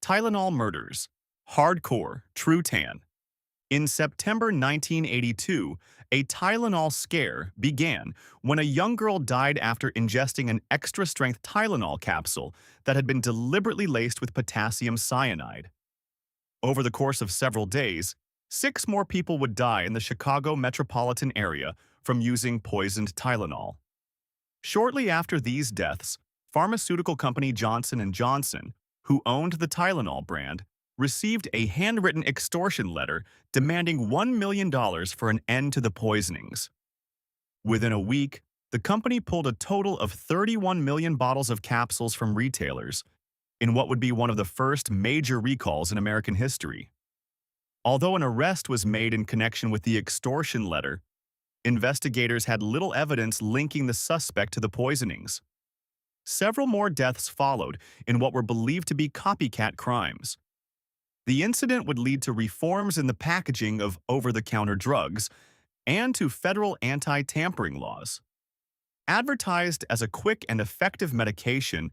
Tylenol murders. Hardcore, true tan. In September 1982, a Tylenol scare began when a young girl died after ingesting an extra-strength Tylenol capsule that had been deliberately laced with potassium cyanide. Over the course of several days, 6 more people would die in the Chicago metropolitan area from using poisoned Tylenol. Shortly after these deaths, pharmaceutical company Johnson & Johnson, who owned the Tylenol brand, received a handwritten extortion letter demanding $1 million for an end to the poisonings. Within a week, the company pulled a total of 31 million bottles of capsules from retailers, in what would be one of the first major recalls in American history. Although an arrest was made in connection with the extortion letter, investigators had little evidence linking the suspect to the poisonings. Several more deaths followed in what were believed to be copycat crimes. The incident would lead to reforms in the packaging of over-the-counter drugs and to federal anti-tampering laws. Advertised as a quick and effective medication,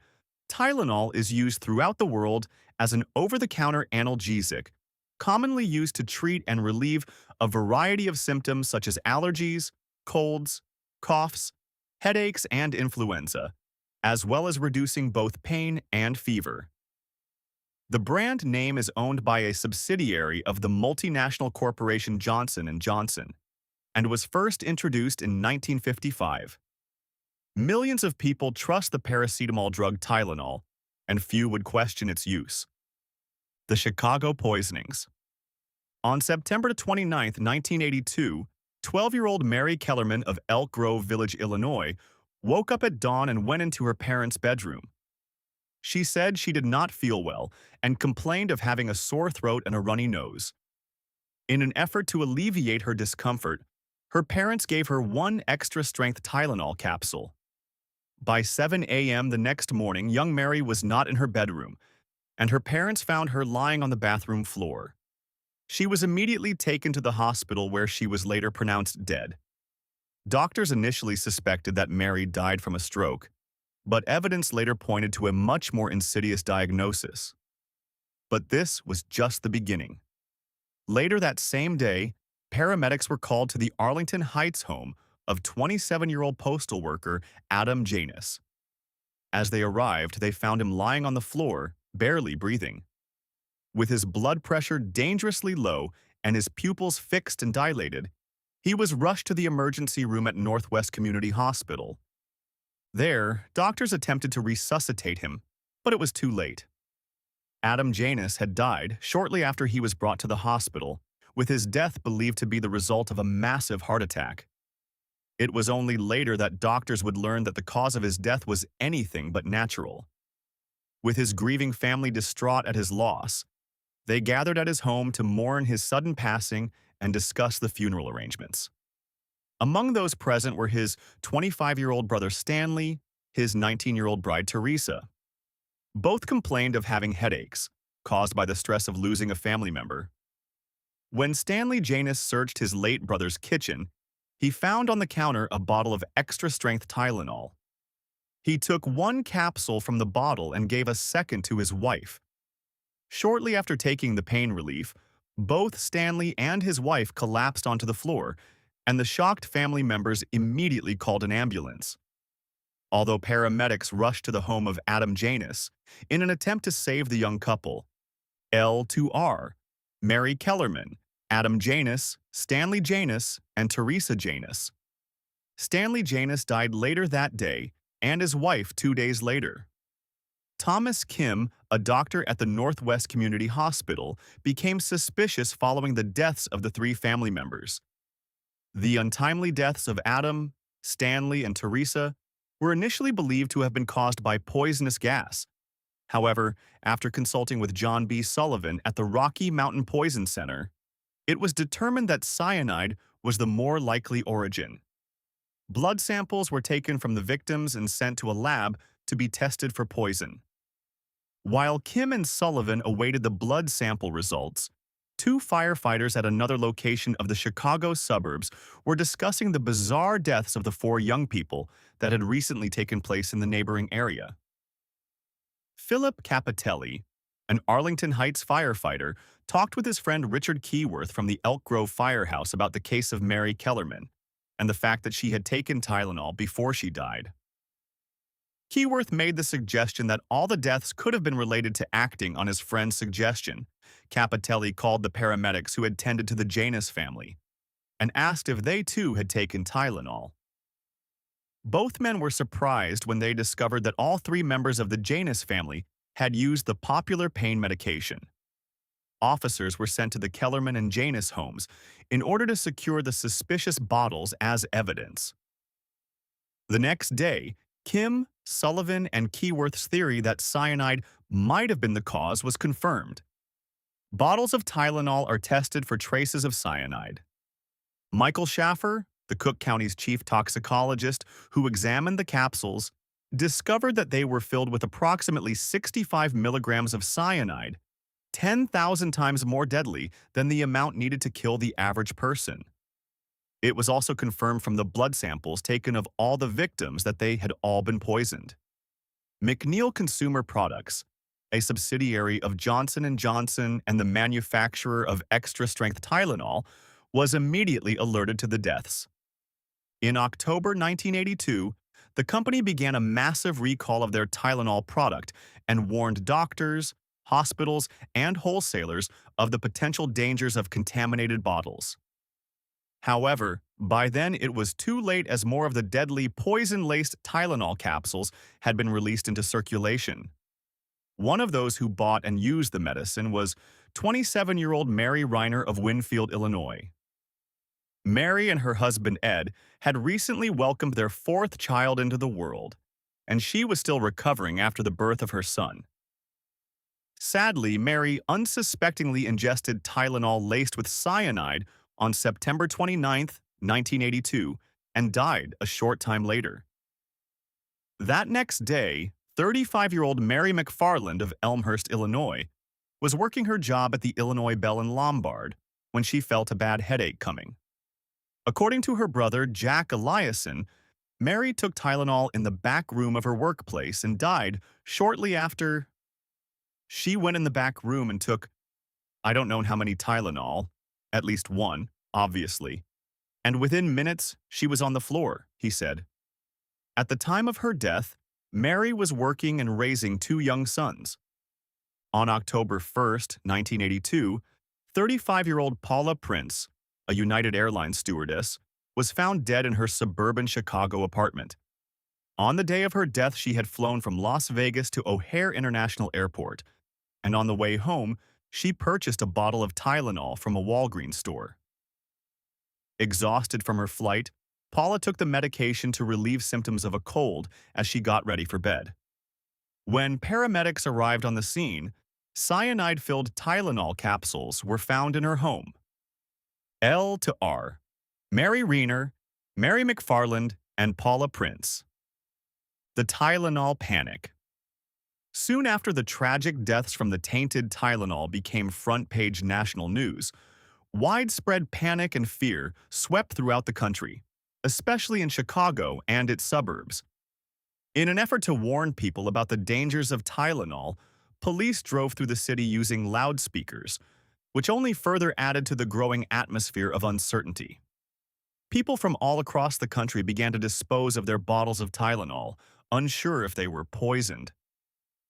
Tylenol is used throughout the world as an over-the-counter analgesic, commonly used to treat and relieve a variety of symptoms such as allergies, colds, coughs, headaches, and influenza, as well as reducing both pain and fever. The brand name is owned by a subsidiary of the multinational corporation Johnson & Johnson and was first introduced in 1955. Millions of people trust the paracetamol drug Tylenol, and few would question its use. The Chicago poisonings. On September 29, 1982, 12-year-old Mary Kellerman of Elk Grove Village, Illinois, woke up at dawn and went into her parents' bedroom. She said she did not feel well and complained of having a sore throat and a runny nose. In an effort to alleviate her discomfort, her parents gave her one extra-strength Tylenol capsule. By 7 a.m. the next morning, young Mary was not in her bedroom, and her parents found her lying on the bathroom floor. She was immediately taken to the hospital where she was later pronounced dead. Doctors initially suspected that Mary died from a stroke, but evidence later pointed to a much more insidious diagnosis. But this was just the beginning. Later that same day, paramedics were called to the Arlington Heights home of 27-year-old postal worker Adam Janus. As they arrived, they found him lying on the floor, barely breathing. With his blood pressure dangerously low and his pupils fixed and dilated, he was rushed to the emergency room at Northwest Community Hospital. There, doctors attempted to resuscitate him, but it was too late. Adam Janus had died shortly after he was brought to the hospital, with his death believed to be the result of a massive heart attack. It was only later that doctors would learn that the cause of his death was anything but natural. With his grieving family distraught at his loss, they gathered at his home to mourn his sudden passing and discuss the funeral arrangements. Among those present were his 25-year-old brother Stanley, his 19-year-old bride Teresa. Both complained of having headaches, caused by the stress of losing a family member. When Stanley Janus searched his late brother's kitchen, he found on the counter a bottle of extra-strength Tylenol. He took one capsule from the bottle and gave a second to his wife. Shortly after taking the pain relief, both Stanley and his wife collapsed onto the floor, and the shocked family members immediately called an ambulance. Although paramedics rushed to the home of Adam Janus in an attempt to save the young couple, L2R, Mary Kellerman, Adam Janus, Stanley Janus, and Teresa Janus. Stanley Janus died later that day, and his wife 2 days later. Thomas Kim, a doctor at the Northwest Community Hospital, became suspicious following the deaths of the 3 family members. The untimely deaths of Adam, Stanley, and Teresa were initially believed to have been caused by poisonous gas. However, after consulting with John B. Sullivan at the Rocky Mountain Poison Center, it was determined that cyanide was the more likely origin. Blood samples were taken from the victims and sent to a lab to be tested for poison. While Kim and Sullivan awaited the blood sample results, 2 firefighters at another location of the Chicago suburbs were discussing the bizarre deaths of the 4 young people that had recently taken place in the neighboring area. Philip Capitelli, An Arlington Heights firefighter talked with his friend Richard Keyworth from the Elk Grove Firehouse about the case of Mary Kellerman and the fact that she had taken Tylenol before she died. Keyworth made the suggestion that all the deaths could have been related to acting on his friend's suggestion. Capitelli called the paramedics who had tended to the Janus family and asked if they too had taken Tylenol. Both men were surprised when they discovered that all three members of the Janus family had used the popular pain medication. Officers were sent to the Kellerman and Janus homes in order to secure the suspicious bottles as evidence. The next day, Kim, Sullivan, and Keyworth's theory that cyanide might have been the cause was confirmed. Bottles of Tylenol are tested for traces of cyanide. Michael Schaffer, the Cook County's chief toxicologist who examined the capsules, discovered that they were filled with approximately 65 milligrams of cyanide, 10,000 times more deadly than the amount needed to kill the average person. It was also confirmed from the blood samples taken of all the victims that they had all been poisoned. McNeil Consumer Products, a subsidiary of Johnson & Johnson and the manufacturer of extra-strength Tylenol, was immediately alerted to the deaths. In October 1982, the company began a massive recall of their Tylenol product and warned doctors, hospitals, and wholesalers of the potential dangers of contaminated bottles. However, by then it was too late as more of the deadly poison-laced Tylenol capsules had been released into circulation. One of those who bought and used the medicine was 27-year-old Mary Reiner of Winfield, Illinois. Mary and her husband Ed had recently welcomed their fourth child into the world, and she was still recovering after the birth of her son. Sadly, Mary unsuspectingly ingested Tylenol laced with cyanide on September 29, 1982, and died a short time later. That next day, 35-year-old Mary McFarland of Elmhurst, Illinois, was working her job at the Illinois Bell and Lombard when she felt a bad headache coming. According to her brother, Jack Eliason, Mary took Tylenol in the back room of her workplace and died shortly after. She went in the back room and took, I don't know how many Tylenol, at least one, obviously, and within minutes she was on the floor, he said. At the time of her death, Mary was working and raising two young sons. On October 1, 1982, 35-year-old Paula Prince, a United Airlines stewardess, was found dead in her suburban Chicago apartment. On the day of her death, she had flown from Las Vegas to O'Hare International Airport, and on the way home, she purchased a bottle of Tylenol from a Walgreens store. Exhausted from her flight, Paula took the medication to relieve symptoms of a cold as she got ready for bed. When paramedics arrived on the scene, cyanide-filled Tylenol capsules were found in her home. L to R. Mary Reiner, Mary McFarland, and Paula Prince. The Tylenol panic. Soon after the tragic deaths from the tainted Tylenol became front-page national news, widespread panic and fear swept throughout the country, especially in Chicago and its suburbs. In an effort to warn people about the dangers of Tylenol, police drove through the city using loudspeakers, which only further added to the growing atmosphere of uncertainty. People from all across the country began to dispose of their bottles of Tylenol, unsure if they were poisoned.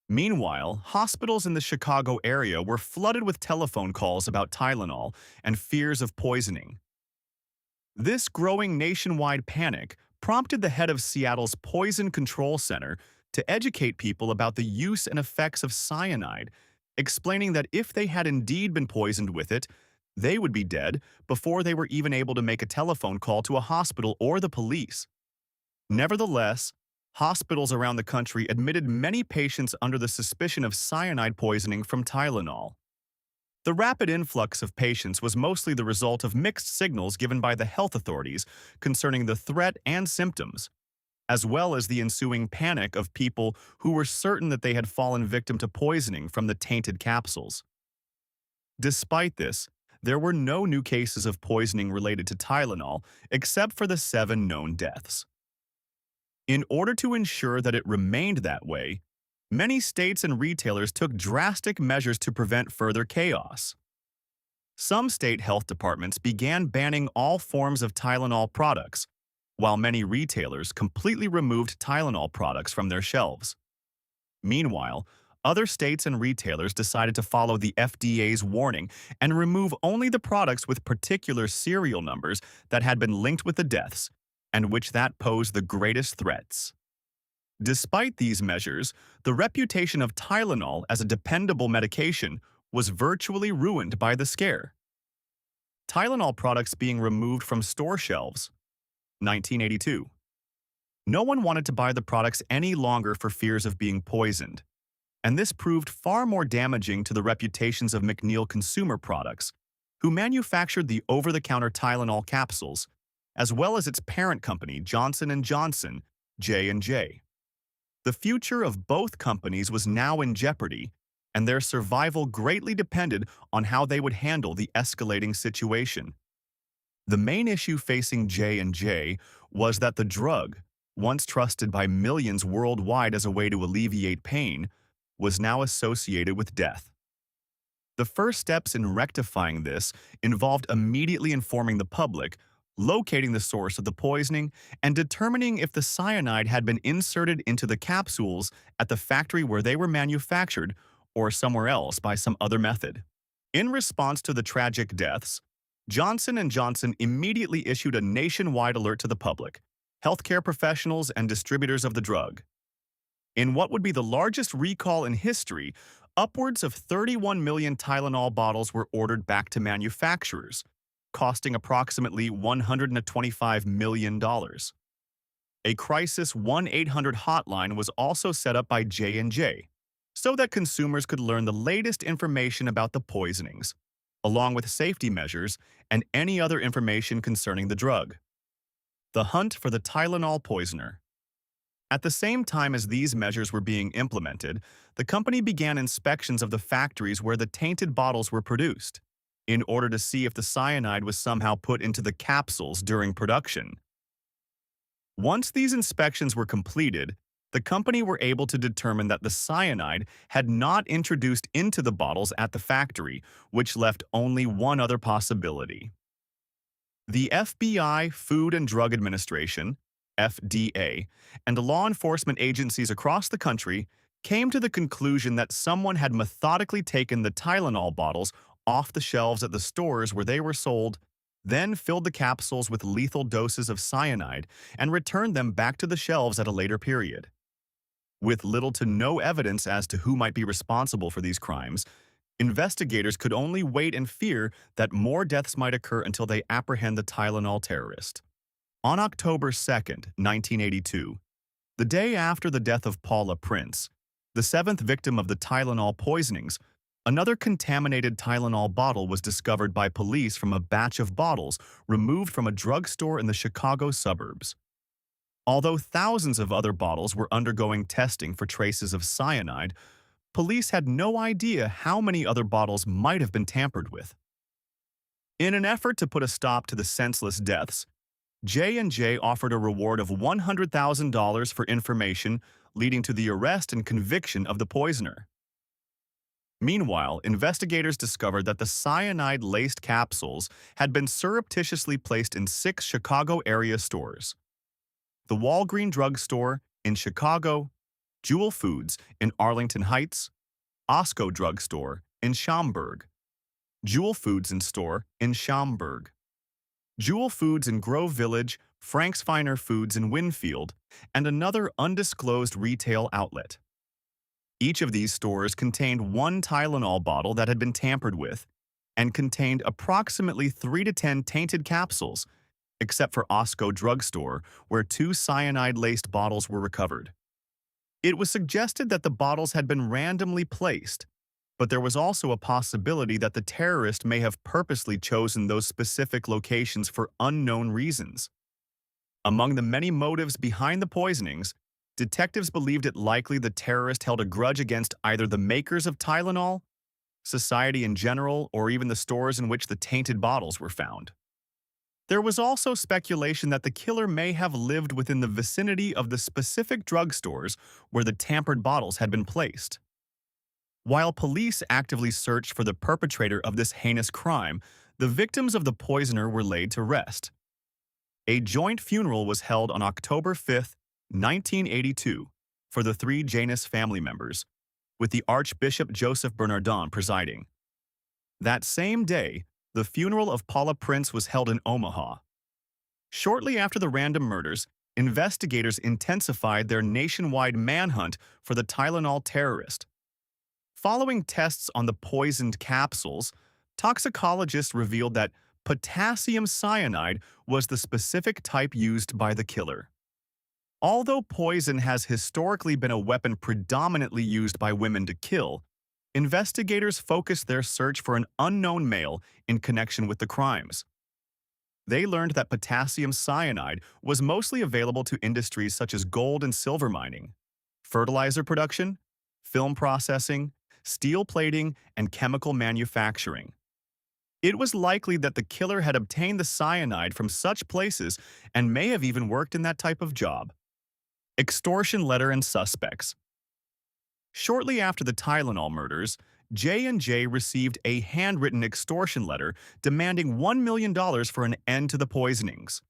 Meanwhile, hospitals in the Chicago area were flooded with telephone calls about Tylenol and fears of poisoning. This growing nationwide panic prompted the head of Seattle's Poison Control Center to educate people about the use and effects of cyanide, explaining that if they had indeed been poisoned with it, they would be dead before they were even able to make a telephone call to a hospital or the police. Nevertheless, hospitals around the country admitted many patients under the suspicion of cyanide poisoning from Tylenol. The rapid influx of patients was mostly the result of mixed signals given by the health authorities concerning the threat and symptoms, as well as the ensuing panic of people who were certain that they had fallen victim to poisoning from the tainted capsules. Despite this, there were no new cases of poisoning related to Tylenol except for the 7 known deaths. In order to ensure that it remained that way, Many states and retailers took drastic measures to prevent further chaos. Some state health departments began banning all forms of Tylenol products, while many retailers completely removed Tylenol products from their shelves. Meanwhile, other states and retailers decided to follow the FDA's warning and remove only the products with particular serial numbers that had been linked with the deaths, and which that posed the greatest threats. Despite these measures, the reputation of Tylenol as a dependable medication was virtually ruined by the scare. Tylenol products being removed from store shelves. 1982. No one wanted to buy the products any longer for fears of being poisoned, and this proved far more damaging to the reputations of McNeil Consumer Products, who manufactured the over-the-counter Tylenol capsules, as well as its parent company Johnson & Johnson, J&J. The future of both companies was now in jeopardy, and their survival greatly depended on how they would handle the escalating situation. The main issue facing J&J was that the drug, once trusted by millions worldwide as a way to alleviate pain, was now associated with death. The first steps in rectifying this involved immediately informing the public, locating the source of the poisoning, and determining if the cyanide had been inserted into the capsules at the factory where they were manufactured or somewhere else by some other method. In response to the tragic deaths, Johnson & Johnson immediately issued a nationwide alert to the public, healthcare professionals, and distributors of the drug. In what would be the largest recall in history, upwards of 31 million Tylenol bottles were ordered back to manufacturers, costing approximately $125 million. A crisis 1-800 hotline was also set up by J&J, so that consumers could learn the latest information about the poisonings, along with safety measures and any other information concerning the drug. The hunt for the Tylenol poisoner. At the same time as these measures were being implemented, the company began inspections of the factories where the tainted bottles were produced, in order to see if the cyanide was somehow put into the capsules during production. Once these inspections were completed, the company were able to determine that the cyanide had not introduced into the bottles at the factory, which left only one other possibility. The FBI, Food and Drug Administration, FDA, and law enforcement agencies across the country came to the conclusion that someone had methodically taken the Tylenol bottles off the shelves at the stores where they were sold, then filled the capsules with lethal doses of cyanide and returned them back to the shelves at a later period. With little to no evidence as to who might be responsible for these crimes, investigators could only wait and fear that more deaths might occur until they apprehend the Tylenol terrorist. On October 2, 1982, the day after the death of Paula Prince, the seventh victim of the Tylenol poisonings, another contaminated Tylenol bottle was discovered by police from a batch of bottles removed from a drugstore in the Chicago suburbs. Although thousands of other bottles were undergoing testing for traces of cyanide, police had no idea how many other bottles might have been tampered with. In an effort to put a stop to the senseless deaths, J&J offered a reward of $100,000 for information leading to the arrest and conviction of the poisoner. Meanwhile, investigators discovered that the cyanide-laced capsules had been surreptitiously placed in 6 Chicago area stores: the Walgreens drugstore in Chicago, Jewel Foods in Arlington Heights, Osco drugstore in Schaumburg, Jewel Foods and store in Schaumburg, Jewel Foods in Grove Village, Frank's Finer Foods in Winfield, and another undisclosed retail outlet. Each of these stores contained one Tylenol bottle that had been tampered with and contained approximately 3 to 10 tainted capsules, except for Osco drugstore, where 2 cyanide-laced bottles were recovered. It was suggested that the bottles had been randomly placed, but there was also a possibility that the terrorist may have purposely chosen those specific locations for unknown reasons. Among the many motives behind the poisonings, detectives believed it likely the terrorist held a grudge against either the makers of Tylenol, society in general, or even the stores in which the tainted bottles were found. There was also speculation that the killer may have lived within the vicinity of the specific drugstores where the tampered bottles had been placed. While police actively searched for the perpetrator of this heinous crime, the victims of the poisoner were laid to rest. A joint funeral was held on October 5, 1982, for the three Janus family members, with the Archbishop Joseph Bernardon presiding. That same day, the funeral of Paula Prince was held in Omaha. Shortly after the random murders, investigators intensified their nationwide manhunt for the Tylenol terrorist. Following tests on the poisoned capsules, toxicologists revealed that potassium cyanide was the specific type used by the killer. Although poison has historically been a weapon predominantly used by women to kill, investigators focused their search for an unknown male in connection with the crimes. They learned that potassium cyanide was mostly available to industries such as gold and silver mining, fertilizer production, film processing, steel plating, and chemical manufacturing. It was likely that the killer had obtained the cyanide from such places and may have even worked in that type of job. Extortion letter and suspects. Shortly after the Tylenol murders, J&J received a handwritten extortion letter demanding $1 million for an end to the poisonings.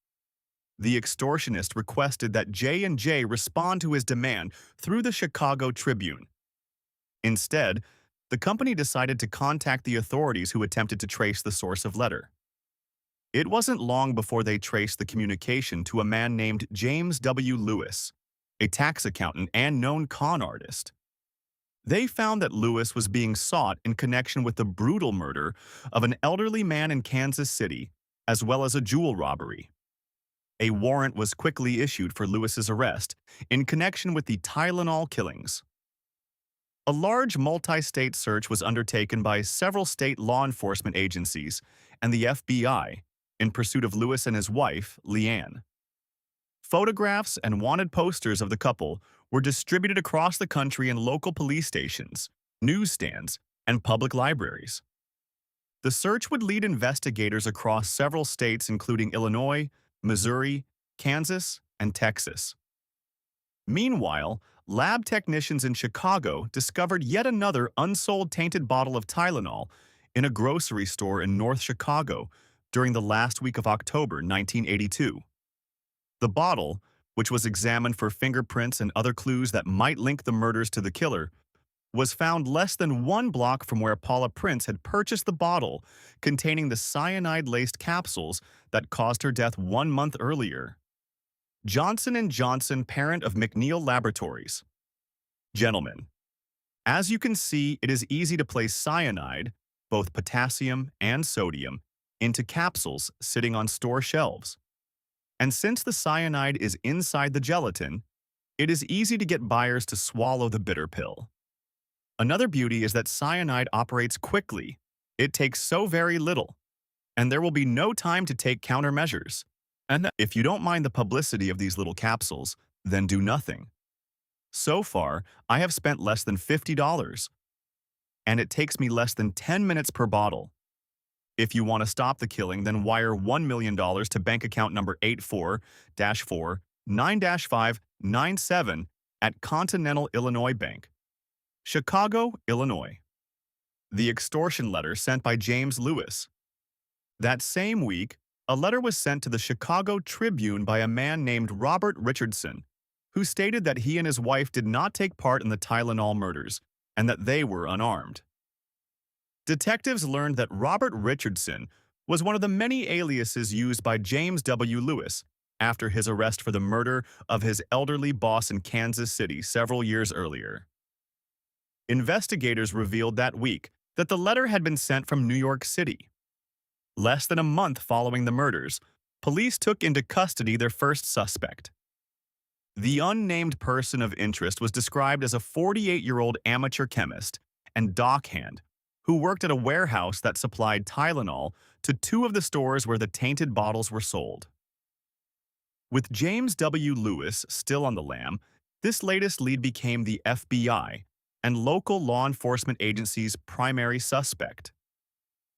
The extortionist requested that J&J respond to his demand through the Chicago Tribune. Instead, the company decided to contact the authorities who attempted to trace the source of letter. It wasn't long before they traced the communication to a man named James W. Lewis, a tax accountant and known con artist. They found that Lewis was being sought in connection with the brutal murder of an elderly man in Kansas City, as well as a jewel robbery. A warrant was quickly issued for Lewis's arrest in connection with the Tylenol killings. A large multi-state search was undertaken by several state law enforcement agencies and the FBI in pursuit of Lewis and his wife, Leanne. Photographs and wanted posters of the couple were distributed across the country in local police stations, newsstands, and public libraries. The search would lead investigators across several states including Illinois, Missouri, Kansas, and Texas. Meanwhile, lab technicians in Chicago discovered yet another unsold tainted bottle of Tylenol in a grocery store in North Chicago during the last week of October 1982. The bottle, which was examined for fingerprints and other clues that might link the murders to the killer, was found less than 1 block from where Paula Prince had purchased the bottle containing the cyanide-laced capsules that caused her death 1 month earlier. Johnson & Johnson, parent of McNeil Laboratories. Gentlemen, as you can see, it is easy to place cyanide, both potassium and sodium, into capsules sitting on store shelves. And since the cyanide is inside the gelatin, it is easy to get buyers to swallow the bitter pill. Another beauty is that cyanide operates quickly. It takes so very little, and there will be no time to take countermeasures. And if you don't mind the publicity of these little capsules, then do nothing. So far, I have spent less than $50, and it takes me less than 10 minutes per bottle. If you want to stop the killing, then wire $1 million to bank account number 84-4-9-597 at Continental Illinois Bank, Chicago, Illinois. The extortion letter sent by James Lewis. That same week, a letter was sent to the Chicago Tribune by a man named Robert Richardson, who stated that he and his wife did not take part in the Tylenol murders and that they were unarmed. Detectives learned that Robert Richardson was one of the many aliases used by James W. Lewis after his arrest for the murder of his elderly boss in Kansas City several years earlier. Investigators revealed that week that the letter had been sent from New York City. Less than a month following the murders, police took into custody their first suspect. The unnamed person of interest was described as a 48-year-old amateur chemist and dockhand who worked at a warehouse that supplied Tylenol to 2 of the stores where the tainted bottles were sold. With James W. Lewis still on the lam, this latest lead became the FBI and local law enforcement agencies' primary suspect.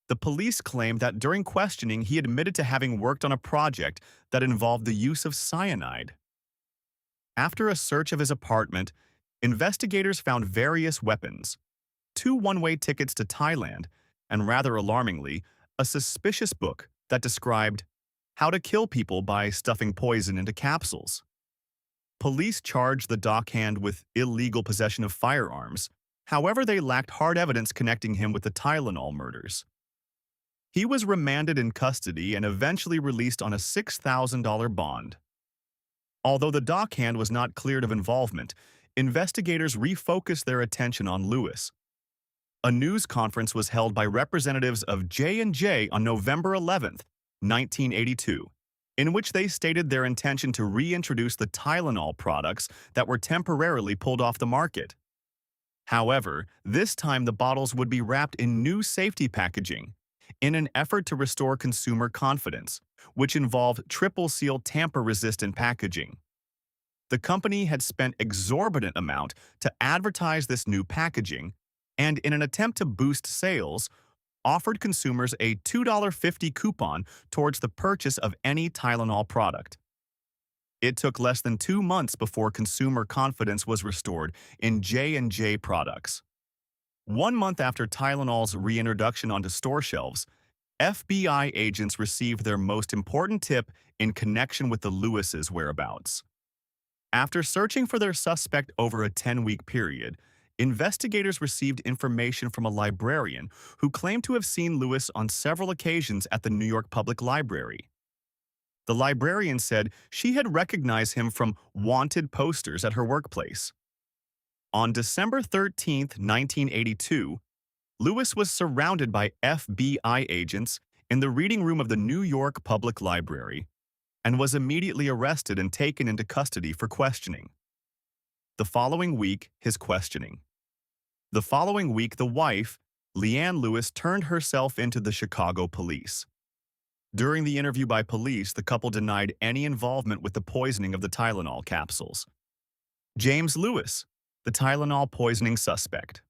The police claimed that during questioning, he admitted to having worked on a project that involved the use of cyanide. After a search of his apartment, investigators found various weapons, two one-way tickets to Thailand, and rather alarmingly, a suspicious book that described how to kill people by stuffing poison into capsules. Police charged the dockhand with illegal possession of firearms. However, they lacked hard evidence connecting him with the Tylenol murders. He was remanded in custody and eventually released on a $6,000 bond. Although the dockhand was not cleared of involvement, investigators refocused their attention on Lewis. A news conference was held by representatives of J&J on November 11, 1982, in which they stated their intention to reintroduce the Tylenol products that were temporarily pulled off the market. However, this time the bottles would be wrapped in new safety packaging in an effort to restore consumer confidence, which involved triple-seal tamper-resistant packaging. The company had spent exorbitant amount to advertise this new packaging, and in an attempt to boost sales, offered consumers a $2.50 coupon towards the purchase of any Tylenol product. It took less than 2 months before consumer confidence was restored in J&J products. 1 month after Tylenol's reintroduction onto store shelves, FBI agents received their most important tip in connection with the Lewis's whereabouts. After searching for their suspect over a 10-week period, investigators received information from a librarian who claimed to have seen Lewis on several occasions at the New York Public Library. The librarian said she had recognized him from wanted posters at her workplace. On December 13, 1982, Lewis was surrounded by FBI agents in the reading room of the New York Public Library and was immediately arrested and taken into custody for questioning. The following week, his questioning. The following week, the wife, Leanne Lewis, turned herself into the Chicago police. During the interview by police, the couple denied any involvement with the poisoning of the Tylenol capsules. James Lewis, the Tylenol poisoning suspect.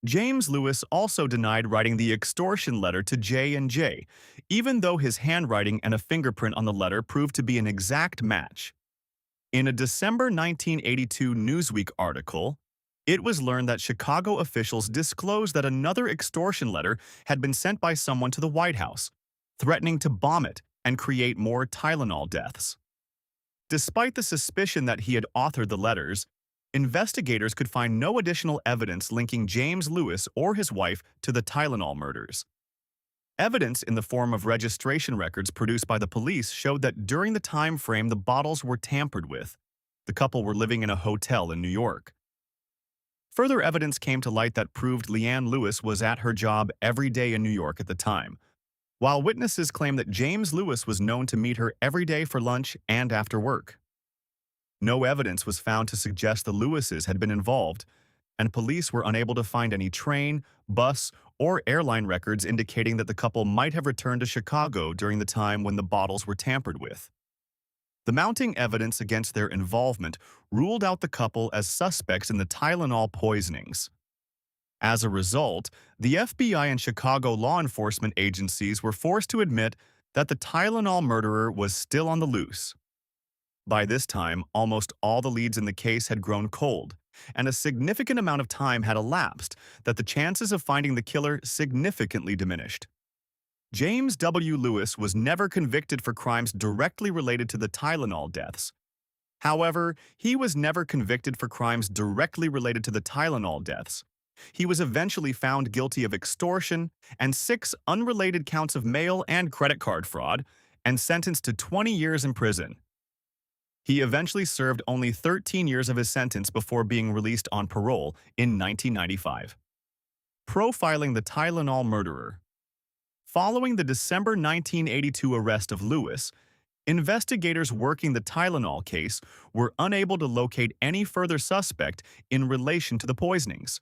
James Lewis also denied writing the extortion letter to J&J, even though his handwriting and a fingerprint on the letter proved to be an exact match. In a December 1982 Newsweek article, it was learned that Chicago officials disclosed that another extortion letter had been sent by someone to the White House, threatening to bomb it and create more Tylenol deaths. Despite the suspicion that he had authored the letters, investigators could find no additional evidence linking James Lewis or his wife to the Tylenol murders. Evidence in the form of registration records produced by the police showed that during the time frame the bottles were tampered with, the couple were living in a hotel in New York. Further evidence came to light that proved Leanne Lewis was at her job every day in New York at the time, while witnesses claim that James Lewis was known to meet her every day for lunch and after work. No evidence was found to suggest the Lewises had been involved, and police were unable to find any train, bus, or airline records indicating that the couple might have returned to Chicago during the time when the bottles were tampered with. The mounting evidence against their involvement ruled out the couple as suspects in the Tylenol poisonings. As a result, the FBI and Chicago law enforcement agencies were forced to admit that the Tylenol murderer was still on the loose. By this time, almost all the leads in the case had grown cold, and a significant amount of time had elapsed that the chances of finding the killer significantly diminished. James W. Lewis was never convicted for crimes directly related to the Tylenol deaths. However, he was never convicted for crimes directly related to the Tylenol deaths. He was eventually found guilty of extortion and 6 unrelated counts of mail and credit card fraud and sentenced to 20 years in prison. He eventually served only 13 years of his sentence before being released on parole in 1995. Profiling the Tylenol murderer. Following the December 1982 arrest of Lewis, investigators working the Tylenol case were unable to locate any further suspect in relation to the poisonings.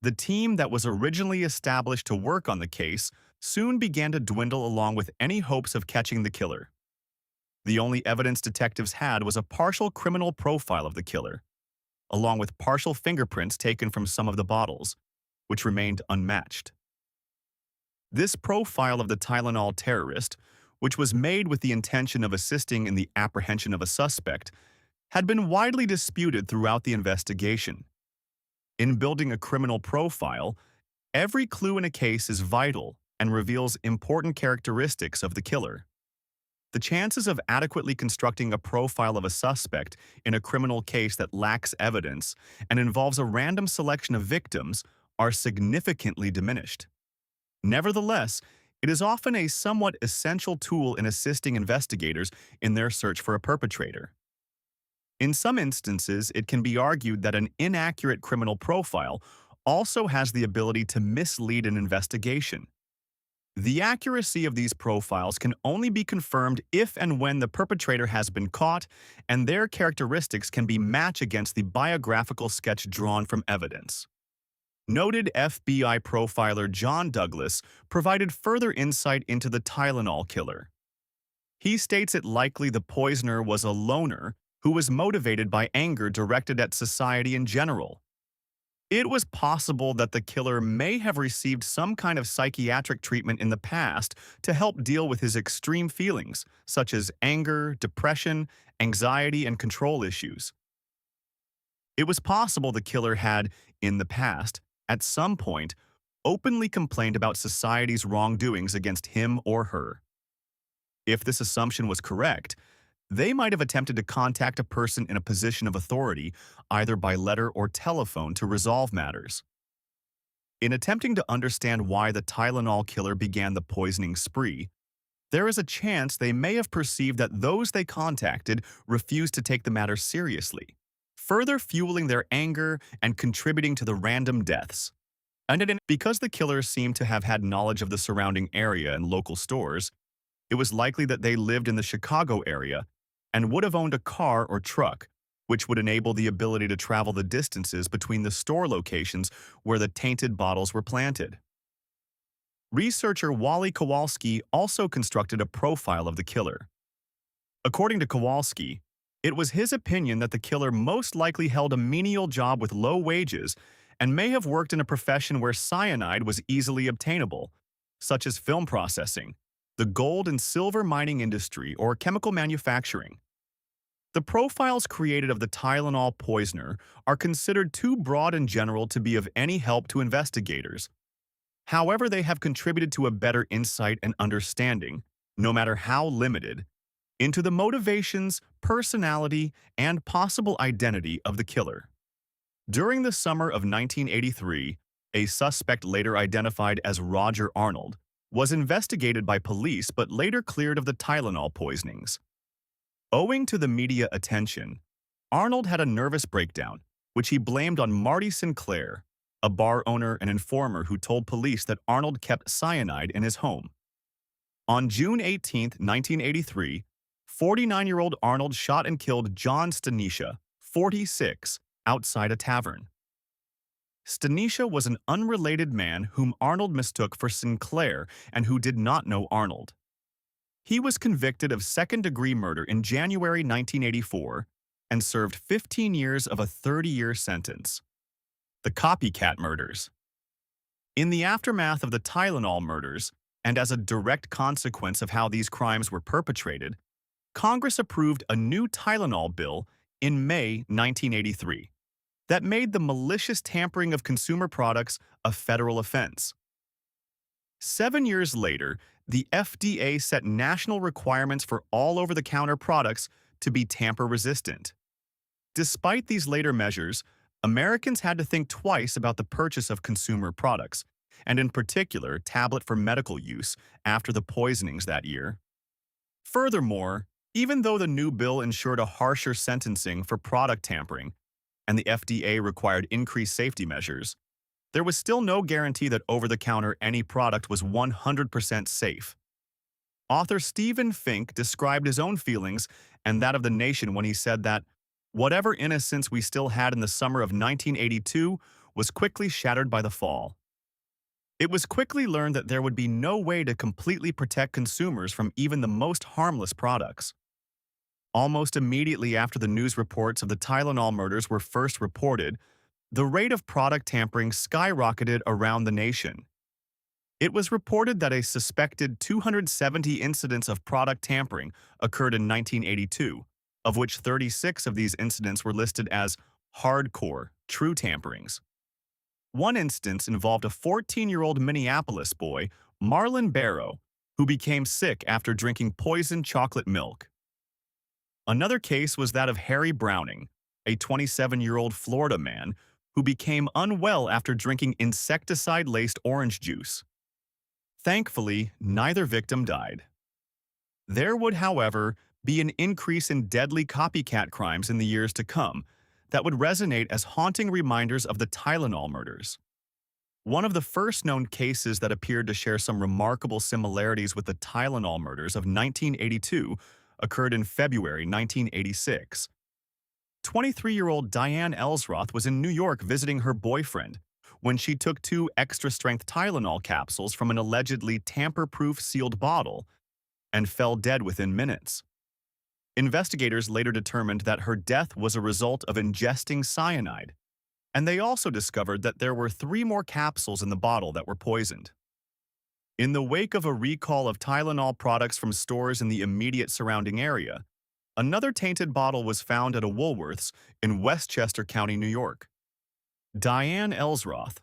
The team that was originally established to work on the case soon began to dwindle along with any hopes of catching the killer. The only evidence detectives had was a partial criminal profile of the killer, along with partial fingerprints taken from some of the bottles, which remained unmatched. This profile of the Tylenol terrorist, which was made with the intention of assisting in the apprehension of a suspect, had been widely disputed throughout the investigation. In building a criminal profile, every clue in a case is vital and reveals important characteristics of the killer. The chances of adequately constructing a profile of a suspect in a criminal case that lacks evidence and involves a random selection of victims are significantly diminished. Nevertheless, it is often a somewhat essential tool in assisting investigators in their search for a perpetrator. In some instances, it can be argued that an inaccurate criminal profile also has the ability to mislead an investigation. The accuracy of these profiles can only be confirmed if and when the perpetrator has been caught and their characteristics can be matched against the biographical sketch drawn from evidence. Noted FBI profiler John Douglas provided further insight into the Tylenol killer. He states it likely the poisoner was a loner who was motivated by anger directed at society in general. It was possible that the killer may have received some kind of psychiatric treatment in the past to help deal with his extreme feelings, such as anger, depression, anxiety, and control issues. It was possible the killer had, in the past, at some point, openly complained about society's wrongdoings against him or her. If this assumption was correct, they might have attempted to contact a person in a position of authority, either by letter or telephone, to resolve matters. In attempting to understand why the Tylenol killer began the poisoning spree, there is a chance they may have perceived that those they contacted refused to take the matter seriously, further fueling their anger and contributing to the random deaths. And because the killer seemed to have had knowledge of the surrounding area and local stores, it was likely that they lived in the Chicago area and would have owned a car or truck, which would enable the ability to travel the distances between the store locations where the tainted bottles were planted. Researcher Wally Kowalski also constructed a profile of the killer. According to Kowalski, it was his opinion that the killer most likely held a menial job with low wages and may have worked in a profession where cyanide was easily obtainable, such as film processing, the gold and silver mining industry, or chemical manufacturing. The profiles created of the Tylenol poisoner are considered too broad and general to be of any help to investigators. However, they have contributed to a better insight and understanding, no matter how limited, into the motivations, personality, and possible identity of the killer. During the summer of 1983, a suspect later identified as Roger Arnold was investigated by police but later cleared of the Tylenol poisonings. Owing to the media attention, Arnold had a nervous breakdown, which he blamed on Marty Sinclair, a bar owner and informer who told police that Arnold kept cyanide in his home. On June 18, 1983, 49-year-old Arnold shot and killed John Stanisha, 46, outside a tavern. Stanisha was an unrelated man whom Arnold mistook for Sinclair and who did not know Arnold. He was convicted of second-degree murder in January 1984 and served 15 years of a 30-year sentence. The copycat murders. In the aftermath of the Tylenol murders, and as a direct consequence of how these crimes were perpetrated, Congress approved a new Tylenol bill in May 1983 that made the malicious tampering of consumer products a federal offense. 7 years later, the FDA set national requirements for all over-the-counter products to be tamper-resistant. Despite these later measures, Americans had to think twice about the purchase of consumer products, and in particular, tablet for medical use, after the poisonings that year. Furthermore, even though the new bill ensured a harsher sentencing for product tampering, and the FDA required increased safety measures, there was still no guarantee that over-the-counter any product was 100% safe. Author Stephen Fink described his own feelings and that of the nation when he said that whatever innocence we still had in the summer of 1982 was quickly shattered by the fall. It was quickly learned that there would be no way to completely protect consumers from even the most harmless products. Almost immediately after the news reports of the Tylenol murders were first reported, the rate of product tampering skyrocketed around the nation. It was reported that a suspected 270 incidents of product tampering occurred in 1982, of which 36 of these incidents were listed as hardcore, true tamperings. One instance involved a 14-year-old Minneapolis boy, Marlon Barrow, who became sick after drinking poisoned chocolate milk. Another case was that of Harry Browning, a 27-year-old Florida man who became unwell after drinking insecticide-laced orange juice. Thankfully, neither victim died. There would, however, be an increase in deadly copycat crimes in the years to come that would resonate as haunting reminders of the Tylenol murders. One of the first known cases that appeared to share some remarkable similarities with the Tylenol murders of 1982 occurred in February 1986. 23-year-old Diane Ellsroth was in New York visiting her boyfriend when she took two extra-strength Tylenol capsules from an allegedly tamper-proof sealed bottle and fell dead within minutes. Investigators later determined that her death was a result of ingesting cyanide, and they also discovered that there were 3 more capsules in the bottle that were poisoned. In the wake of a recall of Tylenol products from stores in the immediate surrounding area, another tainted bottle was found at a Woolworths in Westchester County, New York. Diane Ellsroth.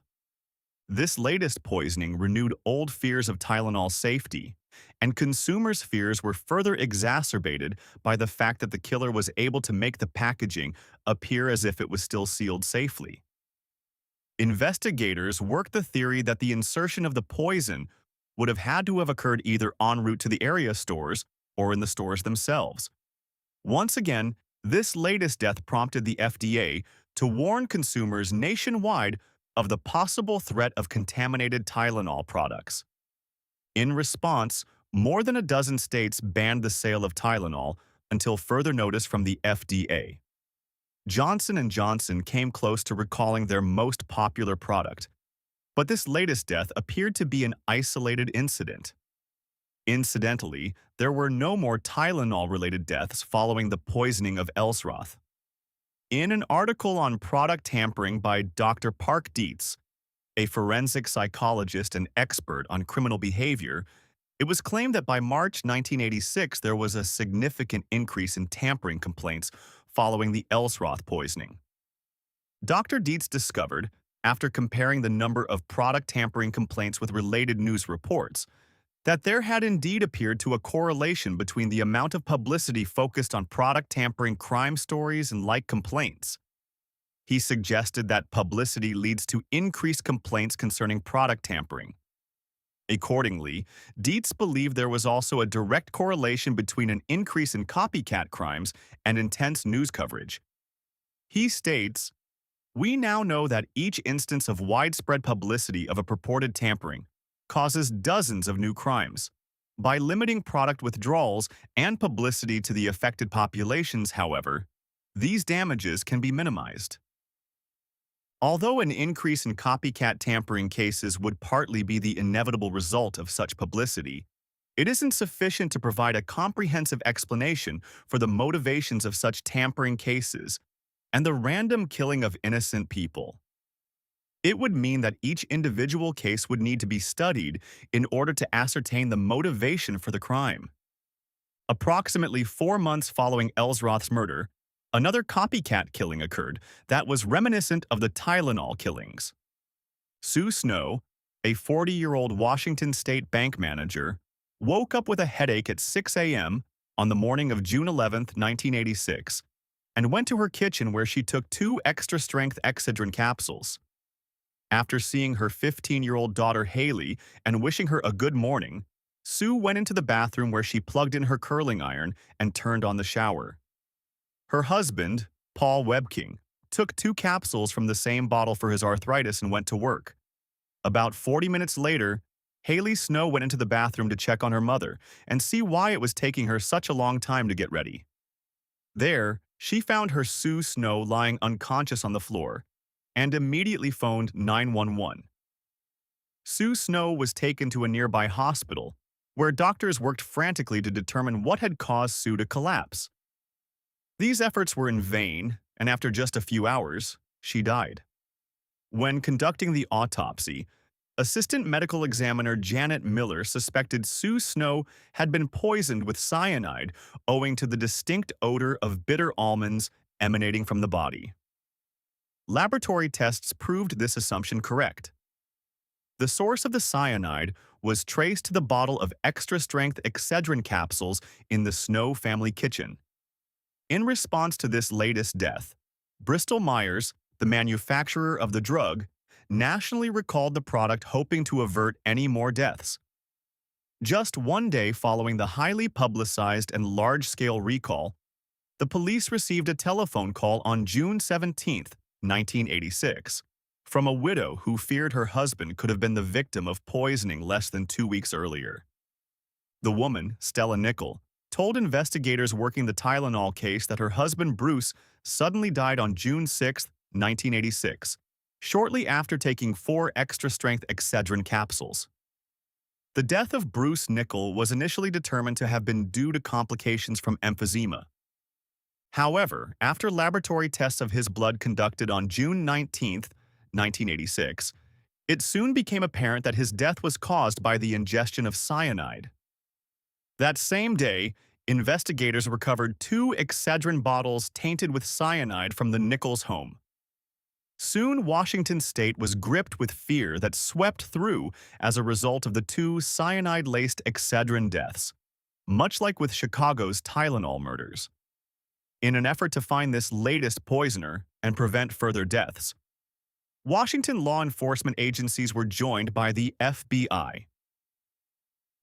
This latest poisoning renewed old fears of Tylenol's safety, and consumers' fears were further exacerbated by the fact that the killer was able to make the packaging appear as if it was still sealed safely. Investigators worked the theory that the insertion of the poison would have had to have occurred either en route to the area stores or in the stores themselves. Once again, this latest death prompted the FDA to warn consumers nationwide of the possible threat of contaminated Tylenol products. In response, more than a dozen states banned the sale of Tylenol until further notice from the FDA. Johnson & Johnson came close to recalling their most popular product, but this latest death appeared to be an isolated incident. Incidentally, there were no more Tylenol-related deaths following the poisoning of Ellsroth. In an article on product tampering by Dr. Park Dietz, a forensic psychologist and expert on criminal behavior, it was claimed that by March 1986 there was a significant increase in tampering complaints following the Ellsroth poisoning. Dr. Dietz discovered, after comparing the number of product tampering complaints with related news reports, that there had indeed appeared to a correlation between the amount of publicity focused on product tampering crime stories and like complaints. He suggested that publicity leads to increased complaints concerning product tampering. Accordingly, Dietz believed there was also a direct correlation between an increase in copycat crimes and intense news coverage. He states, "We now know that each instance of widespread publicity of a purported tampering causes dozens of new crimes. By limiting product withdrawals and publicity to the affected populations, however, these damages can be minimized." Although an increase in copycat tampering cases would partly be the inevitable result of such publicity, it isn't sufficient to provide a comprehensive explanation for the motivations of such tampering cases and the random killing of innocent people. It would mean that each individual case would need to be studied in order to ascertain the motivation for the crime. Approximately 4 months following Ellsroth's murder, another copycat killing occurred that was reminiscent of the Tylenol killings. Sue Snow, a 40-year-old Washington State bank manager, woke up with a headache at 6 a.m. on the morning of June 11, 1986, and went to her kitchen where she took 2 extra-strength Excedrin capsules. After seeing her 15-year-old daughter Haley and wishing her a good morning, Sue went into the bathroom where she plugged in her curling iron and turned on the shower. Her husband, Paul Webking, took 2 capsules from the same bottle for his arthritis and went to work. About 40 minutes later, Haley Snow went into the bathroom to check on her mother and see why it was taking her such a long time to get ready. There, she found her Sue Snow lying unconscious on the floor and immediately phoned 911. Sue Snow was taken to a nearby hospital, where doctors worked frantically to determine what had caused Sue to collapse. These efforts were in vain, and after just a few hours, she died. When conducting the autopsy, Assistant Medical Examiner Janet Miller suspected Sue Snow had been poisoned with cyanide owing to the distinct odor of bitter almonds emanating from the body. Laboratory tests proved this assumption correct. The source of the cyanide was traced to the bottle of extra-strength Excedrin capsules in the Snow family kitchen. In response to this latest death, Bristol-Myers, the manufacturer of the drug, nationally recalled the product hoping to avert any more deaths. Just one day following the highly publicized and large-scale recall, the police received a telephone call on June 17, 1986, from a widow who feared her husband could have been the victim of poisoning less than 2 weeks earlier. The woman, Stella Nickel, told investigators working the Tylenol case that her husband Bruce suddenly died on June 6, 1986, shortly after taking 4 extra-strength Excedrin capsules. The death of Bruce Nickel was initially determined to have been due to complications from emphysema. However, after laboratory tests of his blood conducted on June 19, 1986, it soon became apparent that his death was caused by the ingestion of cyanide. That same day, investigators recovered 2 Excedrin bottles tainted with cyanide from the Nichols home. Soon, Washington state was gripped with fear that swept through as a result of the 2 cyanide-laced Excedrin deaths, much like with Chicago's Tylenol murders. In an effort to find this latest poisoner and prevent further deaths, Washington law enforcement agencies were joined by the FBI.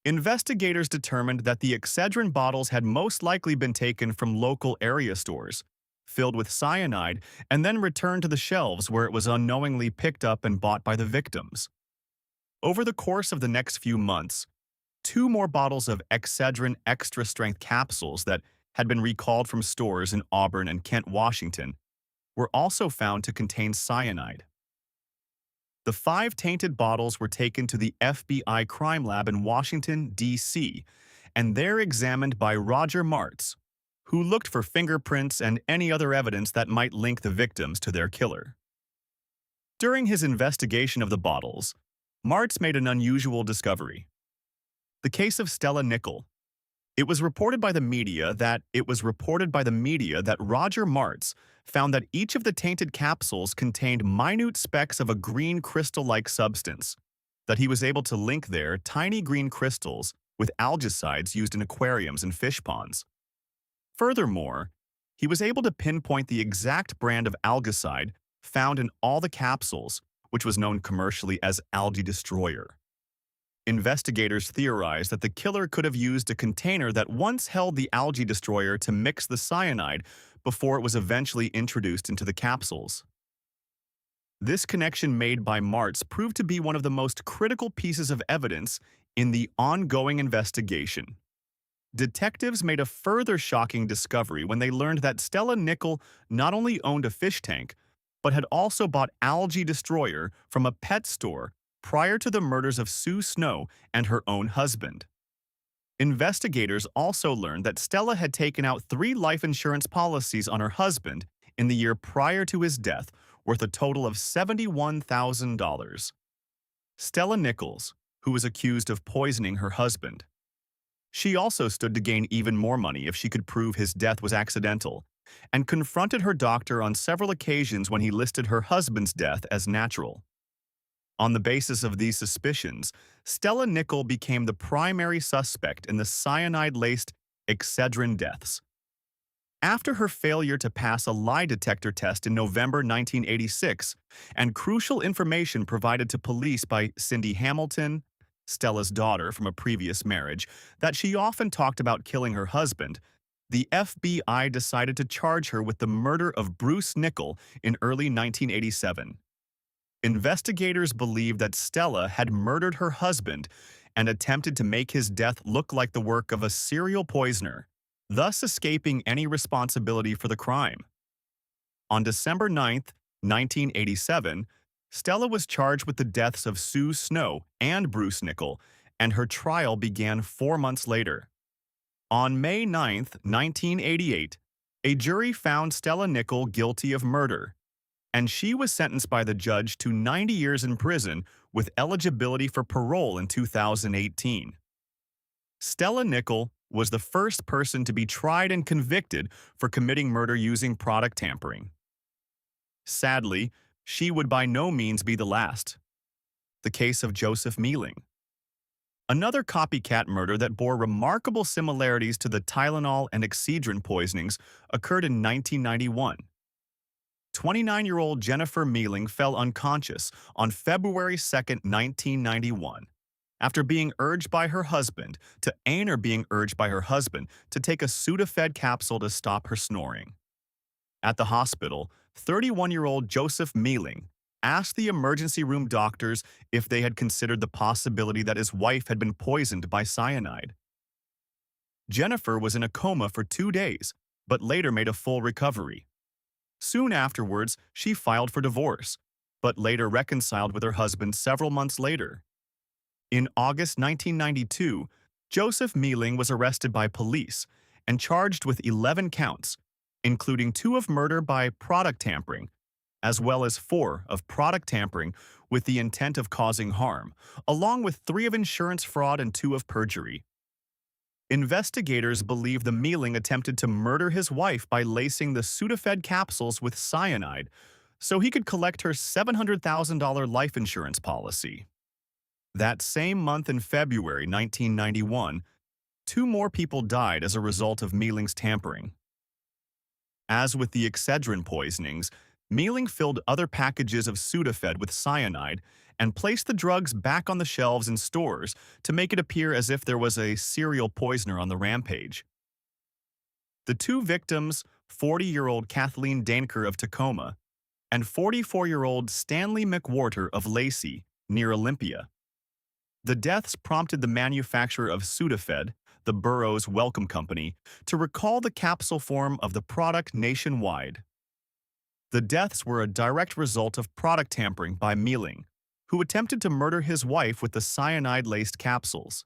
Investigators determined that the Excedrin bottles had most likely been taken from local area stores, filled with cyanide, and then returned to the shelves where it was unknowingly picked up and bought by the victims. Over the course of the next few months, 2 more bottles of Excedrin extra-strength capsules that had been recalled from stores in Auburn and Kent, Washington, were also found to contain cyanide. The 5 tainted bottles were taken to the FBI crime lab in Washington, D.C., and there examined by Roger Martz, who looked for fingerprints and any other evidence that might link the victims to their killer. During his investigation of the bottles, Martz made an unusual discovery. The case of Stella Nickel. It was reported by the media that Roger Martz found that each of the tainted capsules contained minute specks of a green crystal-like substance, that he was able to link their tiny green crystals with algicides used in aquariums and fish ponds. Furthermore, he was able to pinpoint the exact brand of algicide found in all the capsules, which was known commercially as Algae Destroyer. Investigators theorized that the killer could have used a container that once held the Algae Destroyer to mix the cyanide before it was eventually introduced into the capsules. This connection made by Martz proved to be one of the most critical pieces of evidence in the ongoing investigation. Detectives made a further shocking discovery when they learned that Stella Nickel not only owned a fish tank, but had also bought Algae Destroyer from a pet store prior to the murders of Sue Snow and her own husband. Investigators also learned that Stella had taken out 3 life insurance policies on her husband in the year prior to his death, worth a total of $71,000. Stella Nichols, who was accused of poisoning her husband. She also stood to gain even more money if she could prove his death was accidental, and confronted her doctor on several occasions when he listed her husband's death as natural. On the basis of these suspicions, Stella Nickel became the primary suspect in the cyanide-laced Excedrin deaths. After her failure to pass a lie detector test in November 1986, and crucial information provided to police by Cindy Hamilton, Stella's daughter from a previous marriage, that she often talked about killing her husband, the FBI decided to charge her with the murder of Bruce Nickel in early 1987. Investigators believed that Stella had murdered her husband and attempted to make his death look like the work of a serial poisoner, thus escaping any responsibility for the crime. On December 9, 1987, Stella was charged with the deaths of Sue Snow and Bruce Nickel, and her trial began 4 months later. On May 9, 1988, a jury found Stella Nickel guilty of murder. and she was sentenced by the judge to 90 years in prison with eligibility for parole in 2018. Stella Nickel was the first person to be tried and convicted for committing murder using product tampering. Sadly, she would by no means be the last. The case of Joseph Mealing. Another copycat murder that bore remarkable similarities to the Tylenol and Excedrin poisonings occurred in 1991. 29-year-old Jennifer Mealing fell unconscious on February 2, 1991, after being urged by her husband to take a Sudafed capsule to stop her snoring. At the hospital, 31-year-old Joseph Mealing asked the emergency room doctors if they had considered the possibility that his wife had been poisoned by cyanide. Jennifer was in a coma for 2 days, but later made a full recovery. Soon afterwards, she filed for divorce, but later reconciled with her husband several months later. In August 1992, Joseph Mealing was arrested by police and charged with 11 counts, including 2 of murder by product tampering, as well as 4 of product tampering with the intent of causing harm, along with 3 of insurance fraud and 2 of perjury. Investigators believe the Mealing attempted to murder his wife by lacing the Sudafed capsules with cyanide so he could collect her $700,000 life insurance policy. That same month in February 1991, 2 more people died as a result of Mealing's tampering. As with the Excedrin poisonings, Mealing filled other packages of Sudafed with cyanide and placed the drugs back on the shelves in stores to make it appear as if there was a serial poisoner on the rampage. The 2 victims, 40-year-old Kathleen Daneker of Tacoma and 44-year-old Stanley McWhorter of Lacey, near Olympia. The deaths prompted the manufacturer of Sudafed, the Burroughs Wellcome Company, to recall the capsule form of the product nationwide. The deaths were a direct result of product tampering by Mealing, who attempted to murder his wife with the cyanide-laced capsules.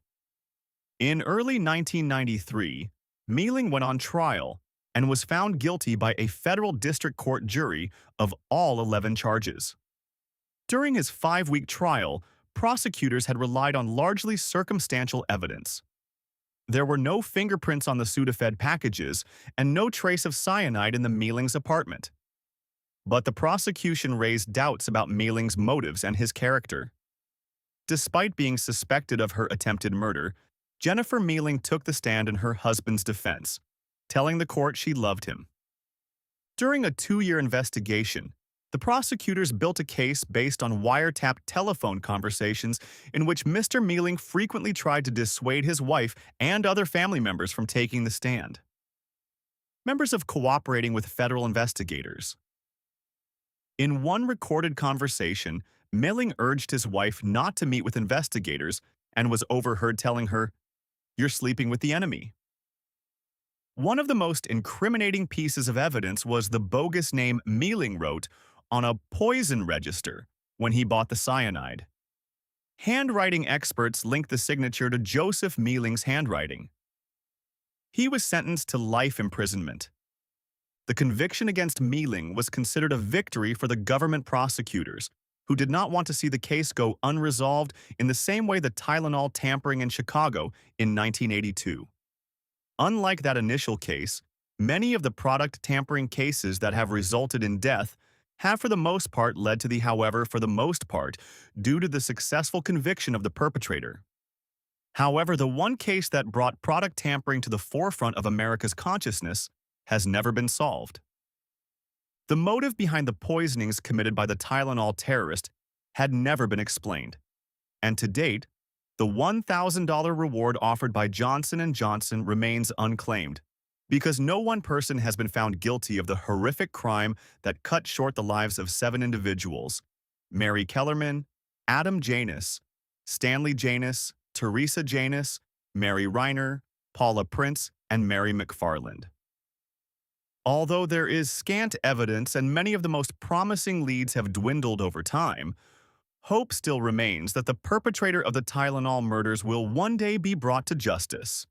In early 1993, Mealing went on trial and was found guilty by a federal district court jury of all 11 charges. During his 5-week trial, prosecutors had relied on largely circumstantial evidence. There were no fingerprints on the Sudafed packages and no trace of cyanide in the Mealing's apartment. But the prosecution raised doubts about Mealing's motives and his character. Despite being suspected of her attempted murder, Jennifer Mealing took the stand in her husband's defense, telling the court she loved him. During a 2-year investigation, the prosecutors built a case based on wiretapped telephone conversations in which Mr. Mealing frequently tried to dissuade his wife and other family members from taking the stand. Members of cooperating with federal investigators. In one recorded conversation, Mealing urged his wife not to meet with investigators and was overheard telling her, "You're sleeping with the enemy." One of the most incriminating pieces of evidence was the bogus name Mealing wrote on a poison register when he bought the cyanide. Handwriting experts linked the signature to Joseph Mealing's handwriting. He was sentenced to life imprisonment. The conviction against Mealing was considered a victory for the government prosecutors, who did not want to see the case go unresolved in the same way the Tylenol tampering in Chicago in 1982. Unlike that initial case, many of the product tampering cases that have resulted in death have for the most part led to due to the successful conviction of the perpetrator. However, the one case that brought product tampering to the forefront of America's consciousness has never been solved. The motive behind the poisonings committed by the Tylenol terrorist had never been explained, and to date, the $1,000 reward offered by Johnson & Johnson remains unclaimed, because no one person has been found guilty of the horrific crime that cut short the lives of 7 individuals: Mary Kellerman, Adam Janus, Stanley Janus, Teresa Janus, Mary Reiner, Paula Prince, and Mary McFarland. Although there is scant evidence and many of the most promising leads have dwindled over time, hope still remains that the perpetrator of the Tylenol murders will one day be brought to justice.